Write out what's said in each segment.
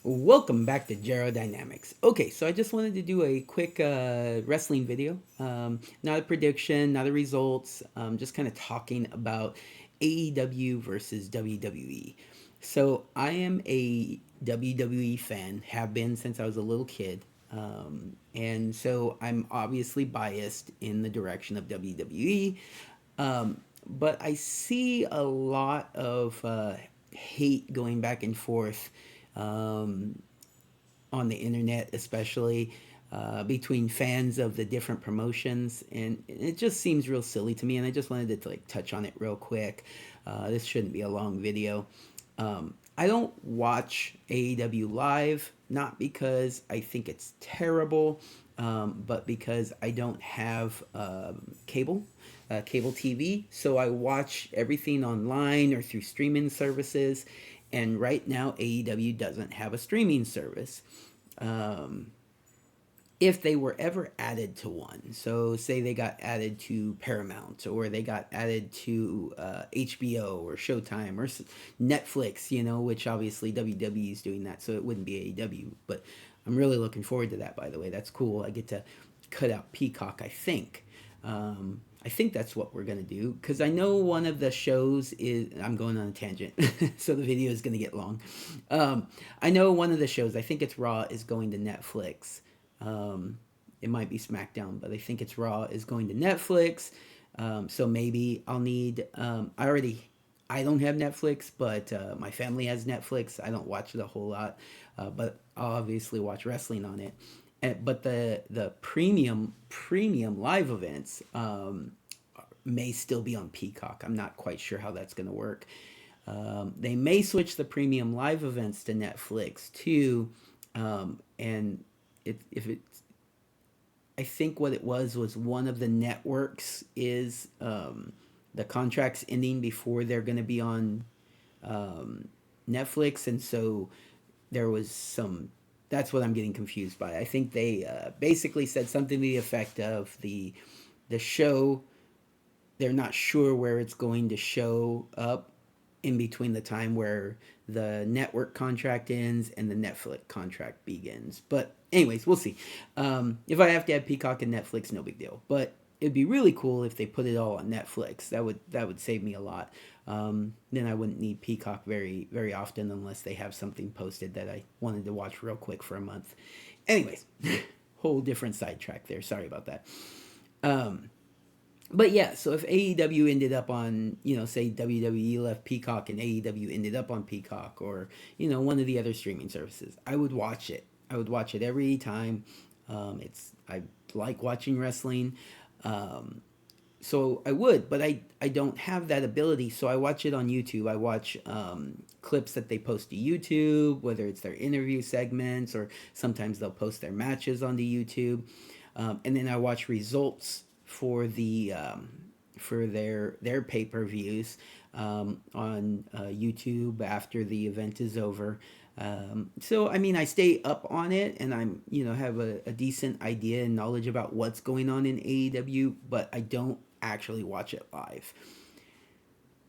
Welcome back to Dynamics. Okay, so I just wanted to do a quick wrestling video. Not a prediction, not a results, just kind of talking about AEW versus WWE. So I am a WWE fan, have been since I was a little kid. And so I'm obviously biased in the direction of WWE. But I see a lot of hate going back and forth um, on the internet, especially between fans of the different promotions, and it just seems real silly to me. And I just wanted to like touch on it real quick. This shouldn't be a long video. I don't watch AEW live, not because I think it's terrible, but because I don't have cable TV. So I watch everything online or through streaming services. And right now, AEW doesn't have a streaming service. Um, if they were ever added to one, so say they got added to Paramount or they got added to HBO or Showtime or Netflix, which obviously WWE is doing that, so it wouldn't be AEW. But I'm really looking forward to that, by the way. That's cool. I get to cut out Peacock, I think. I think that's what we're going to do because I know one of the shows is. I'm going on a tangent, so the video is going to get long. I know one of the shows, I think it's Raw, is going to Netflix. Um, it might be SmackDown, but I think it's Raw is going to Netflix. So maybe I'll need. I don't have Netflix, but my family has Netflix. I don't watch it a whole lot, but I'll obviously watch wrestling on it. But the premium live events may still be on Peacock. I'm not quite sure how that's going to work. They may switch the premium live events to Netflix too, and if it's, I think what it was one of the networks is the contracts ending before they're going to be on Netflix, and so there was some. That's what I'm getting confused by. I think they basically said something to the effect of the show. They're not sure where it's going to show up in between the time where the network contract ends and the Netflix contract begins. But anyways, we'll see. If I have to have Peacock and Netflix, no big deal. But it'd be really cool if they put it all on Netflix. That would save me a lot. Then I wouldn't need Peacock very often unless they have something posted that I wanted to watch real quick for a month. Anyways, whole different sidetrack there. Sorry about that. Um, but yeah, so if AEW ended up on, say WWE left Peacock and AEW ended up on Peacock or, one of the other streaming services, I would watch it. I would watch it every time. I like watching wrestling. Um, so I would, but I don't have that ability. So I watch it on YouTube. I watch clips that they post to YouTube, whether it's their interview segments or sometimes they'll post their matches onto YouTube. And then I watch results for their pay per views on YouTube after the event is over. So I mean, I stay up on it, and I'm have a decent idea and knowledge about what's going on in AEW, but I don't actually watch it live.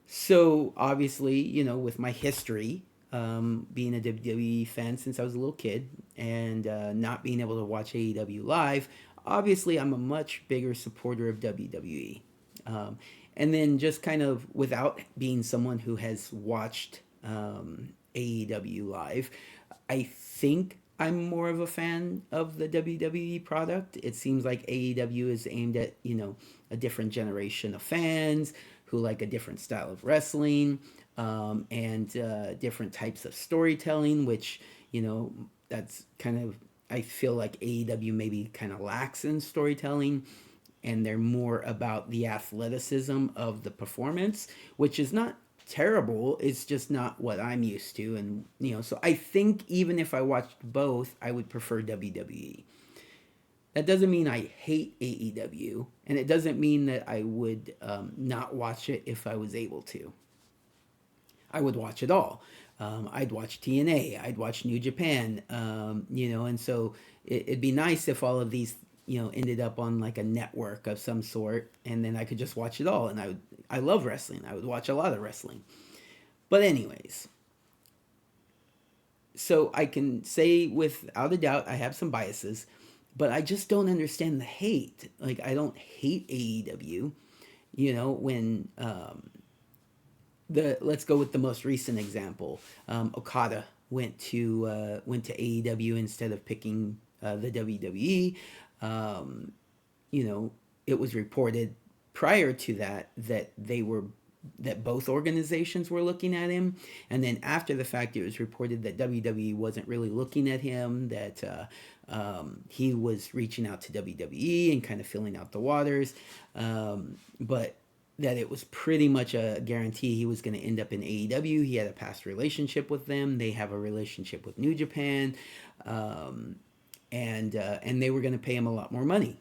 So obviously, with my history, being a WWE fan since I was a little kid, and not being able to watch AEW live, obviously I'm a much bigger supporter of WWE. Um, and then just kind of without being someone who has watched AEW live, I think I'm more of a fan of the WWE product. It seems like AEW is aimed at, a different generation of fans who like a different style of wrestling and different types of storytelling, which, that's kind of, I feel like AEW maybe kind of lacks in storytelling, and they're more about the athleticism of the performance, which is not terrible. It's just not what I'm used to. And, so I think even if I watched both, I would prefer WWE. That doesn't mean I hate AEW, and it doesn't mean that I would not watch it if I was able to. I would watch it all. I'd watch TNA, I'd watch New Japan, and so it'd be nice if all of these, ended up on like a network of some sort, and then I could just watch it all. And I love wrestling. I would watch a lot of wrestling. But anyways, So I can say without a doubt I have some biases, but I just don't understand the hate. Like, I don't hate AEW. When the let's go with the most recent example. Okada went to AEW instead of picking the WWE. Um, you know, it was reported prior to that both organizations were looking at him, and then after the fact, it was reported that WWE wasn't really looking at him. That he was reaching out to WWE and kind of filling out the waters, but that it was pretty much a guarantee he was going to end up in AEW. He had a past relationship with them. They have a relationship with New Japan, um, and they were going to pay him a lot more money.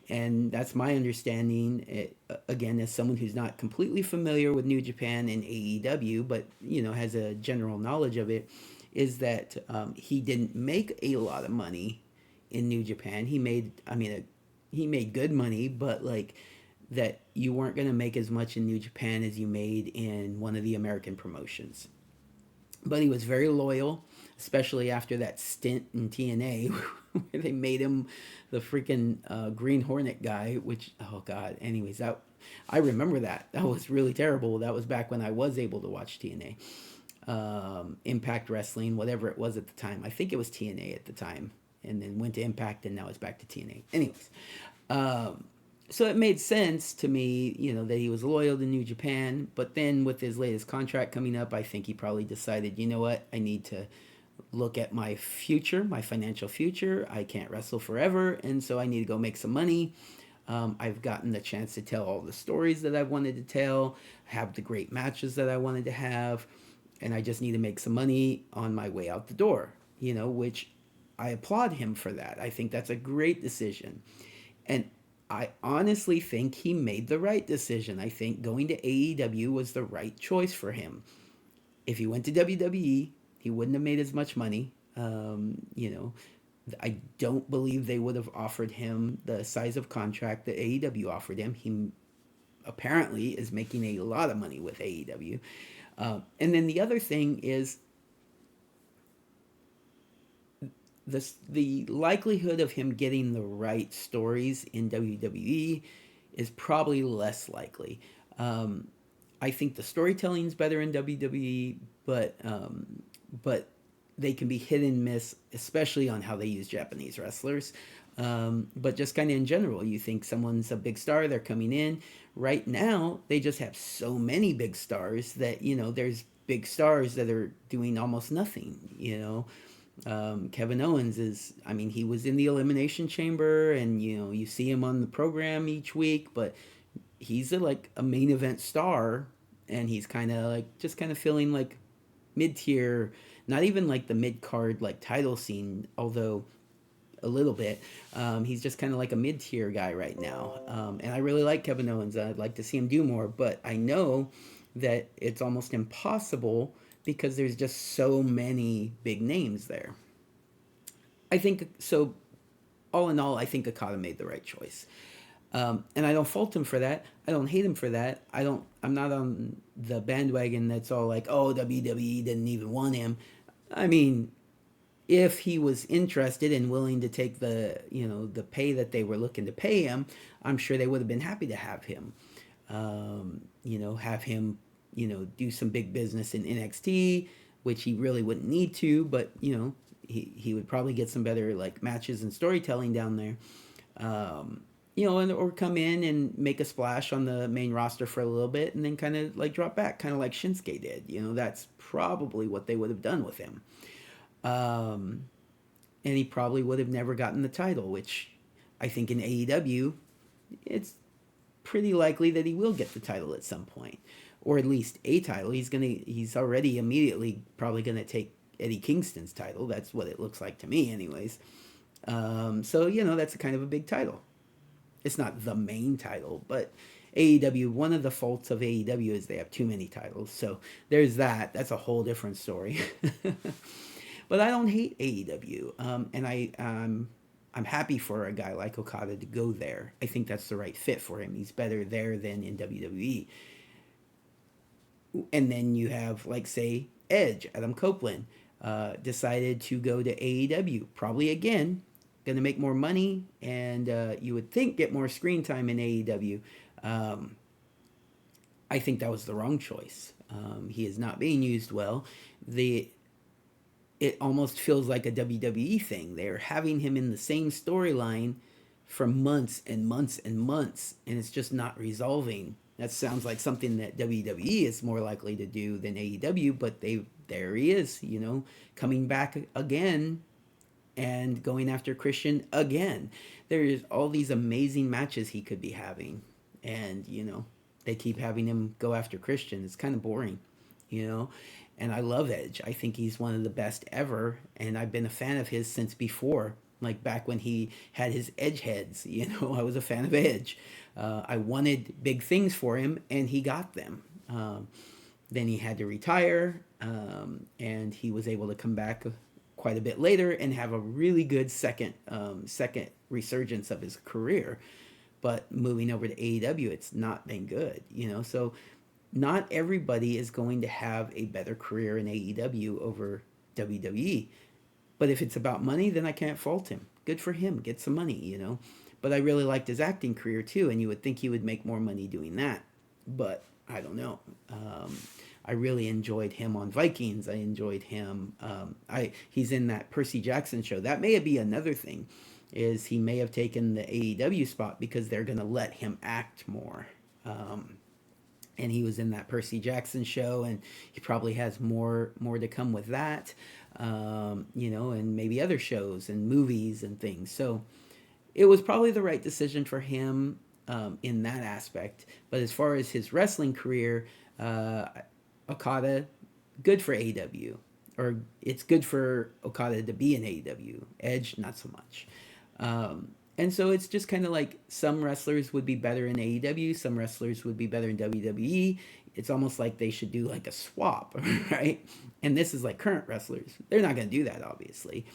And that's my understanding. Again, as someone who's not completely familiar with New Japan and AEW, but has a general knowledge of it, is that he didn't make a lot of money in New Japan. He made good money, but like that you weren't going to make as much in New Japan as you made in one of the American promotions. But he was very loyal, especially after that stint in TNA where they made him the freaking Green Hornet guy. Which, oh god. Anyways, that I remember that. That was really terrible. That was back when I was able to watch TNA, Impact Wrestling, whatever it was at the time. I think it was TNA at the time, and then went to Impact, and now it's back to TNA. Anyways, um, so it made sense to me, that he was loyal to New Japan. But then with his latest contract coming up, I think he probably decided, you know what, I need to look at my future, my financial future. I can't wrestle forever, and so I need to go make some money. I've gotten the chance to tell all the stories that I've wanted to tell, have the great matches that I wanted to have, and I just need to make some money on my way out the door, which I applaud him for that. I think that's a great decision. And I honestly think he made the right decision. I think going to AEW was the right choice for him. If he went to WWE, he wouldn't have made as much money. I don't believe they would have offered him the size of contract that AEW offered him. He apparently is making a lot of money with AEW. And then the other thing is the likelihood of him getting the right stories in WWE is probably less likely. Um, I think the storytelling is better in WWE, but they can be hit and miss, especially on how they use Japanese wrestlers. But just kind of in general, you think someone's a big star, they're coming in. Right now, they just have so many big stars that, there's big stars that are doing almost nothing. Kevin Owens he was in the Elimination Chamber, and, you see him on the program each week, but he's like a main event star, and he's kind of like just kind of feeling like mid tier, not even like the mid card like title scene, although a little bit. He's just kind of like a mid tier guy right now, and I really like Kevin Owens. I'd like to see him do more, but I know that it's almost impossible because there's just so many big names there. I think so. All in all, I think Okada made the right choice. And I don't fault him for that. I don't hate him for that. I'm not on the bandwagon that's all like, oh, WWE didn't even want him. I mean, if he was interested and willing to take the pay that they were looking to pay him, I'm sure they would have been happy to have him. Have him, do some big business in NXT, which he really wouldn't need to, but he would probably get some better like matches and storytelling down there. And or come in and make a splash on the main roster for a little bit and then kind of like drop back, kind of like Shinsuke did. That's probably what they would have done with him. Um, and he probably would have never gotten the title, which I think in AEW, it's pretty likely that he will get the title at some point, or at least a title. He's already immediately probably gonna take Eddie Kingston's title. That's what it looks like to me, anyways. So that's a kind of a big title. It's not the main title, but AEW, one of the faults of AEW is they have too many titles. So there's that. That's a whole different story. But I don't hate AEW, and I'm happy for a guy like Okada to go there. I think that's the right fit for him. He's better there than in WWE. And then you have, like, say, Edge, Adam Copeland. decided to go to AEW. Probably again, going to make more money, and you would think get more screen time in AEW. Um, I think that was the wrong choice. He is not being used well. The It almost feels like a WWE thing. They're having him in the same storyline for months and months and months, and it's just not resolving. That sounds like something that WWE is more likely to do than AEW, but there he is, coming back again and going after Christian again. There's all these amazing matches he could be having, and they keep having him go after Christian. It's kind of boring, you know. And I love Edge. I think he's one of the best ever, and I've been a fan of his since before, like back when he had his Edge heads. I was a fan of Edge. I wanted big things for him, and he got them. Then he had to retire, and he was able to come back quite a bit later and have a really good second resurgence of his career. But moving over to AEW, it's not been good, So not everybody is going to have a better career in AEW over WWE. But if it's about money, then I can't fault him. Good for him. Get some money. But I really liked his acting career too, and you would think he would make more money doing that. But I don't know. I really enjoyed him on Vikings. I enjoyed him. He's in that Percy Jackson show. That may be another thing, is he may have taken the AEW spot because they're going to let him act more. And he was in that Percy Jackson show, and he probably has more to come with that, and maybe other shows and movies and things. So it was probably the right decision for him in that aspect. But as far as his wrestling career, Okada, good for AEW, or it's good for Okada to be in AEW. Edge, not so much. And so it's just kind of like some wrestlers would be better in AEW, some wrestlers would be better in WWE. It's almost like they should do like a swap, right? And this is like current wrestlers. They're not going to do that, obviously.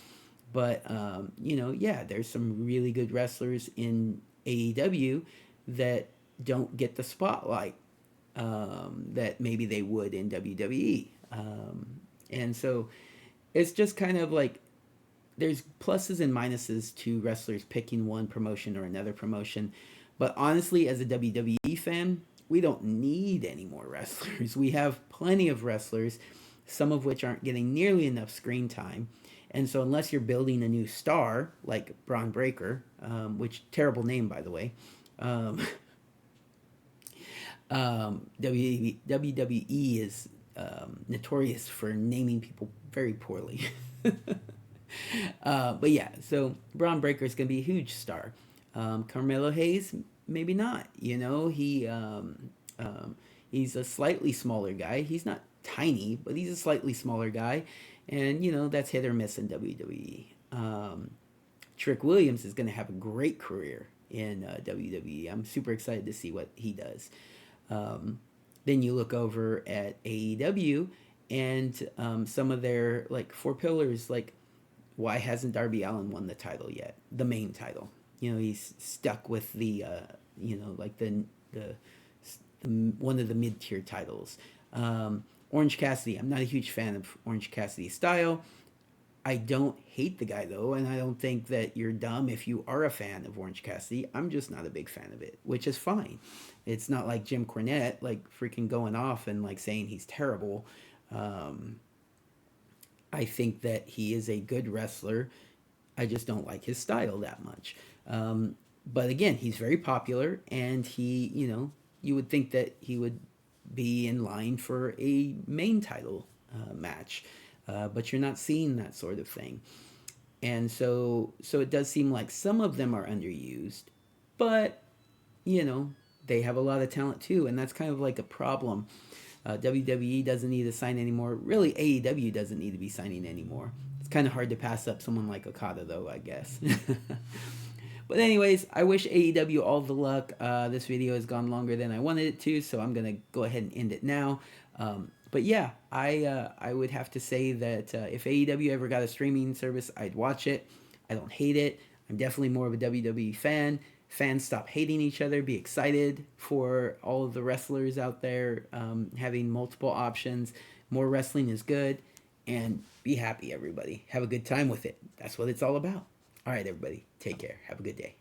But, there's some really good wrestlers in AEW that don't get the spotlight that maybe they would in WWE. And so it's just kind of like there's pluses and minuses to wrestlers picking one promotion or another promotion. But honestly, as a WWE fan, we don't need any more wrestlers. We have plenty of wrestlers, some of which aren't getting nearly enough screen time. And so unless you're building a new star, like Braun Breaker, which, terrible name, by the way, WWE is notorious for naming people very poorly. But yeah, so Braun Breaker is going to be a huge star. Carmelo Hayes, maybe not. He's a slightly smaller guy. He's not tiny, but he's a slightly smaller guy. And, that's hit or miss in WWE. Trick Williams is going to have a great career in WWE. I'm super excited to see what he does. Then you look over at AEW and some of their like four pillars, like why hasn't Darby Allin won the title yet? The main title. He's stuck with the like the one of the mid-tier titles. Orange Cassidy. I'm not a huge fan of Orange Cassidy's style. I don't hate the guy though, and I don't think that you're dumb if you are a fan of Orange Cassidy. I'm just not a big fan of it, which is fine. It's not like Jim Cornette like freaking going off and like saying he's terrible. I think that he is a good wrestler. I just don't like his style that much. But again, he's very popular, and he, you would think that he would be in line for a main title match, but you're not seeing that sort of thing. And so it does seem like some of them are underused, but they have a lot of talent too, and that's kind of like a problem. WWE doesn't need to sign anymore. Really, AEW doesn't need to be signing anymore. It's kind of hard to pass up someone like Okada, though, I guess. But anyways, I wish AEW all the luck. This video has gone longer than I wanted it to, so I'm going to go ahead and end it now. But yeah, I would have to say that if AEW ever got a streaming service, I'd watch it. I don't hate it. I'm definitely more of a WWE fan. Fans stop hating each other. Be excited for all of the wrestlers out there having multiple options. More wrestling is good. and be happy, everybody. Have a good time with it. That's what it's all about. All right, everybody. Take care. Have a good day.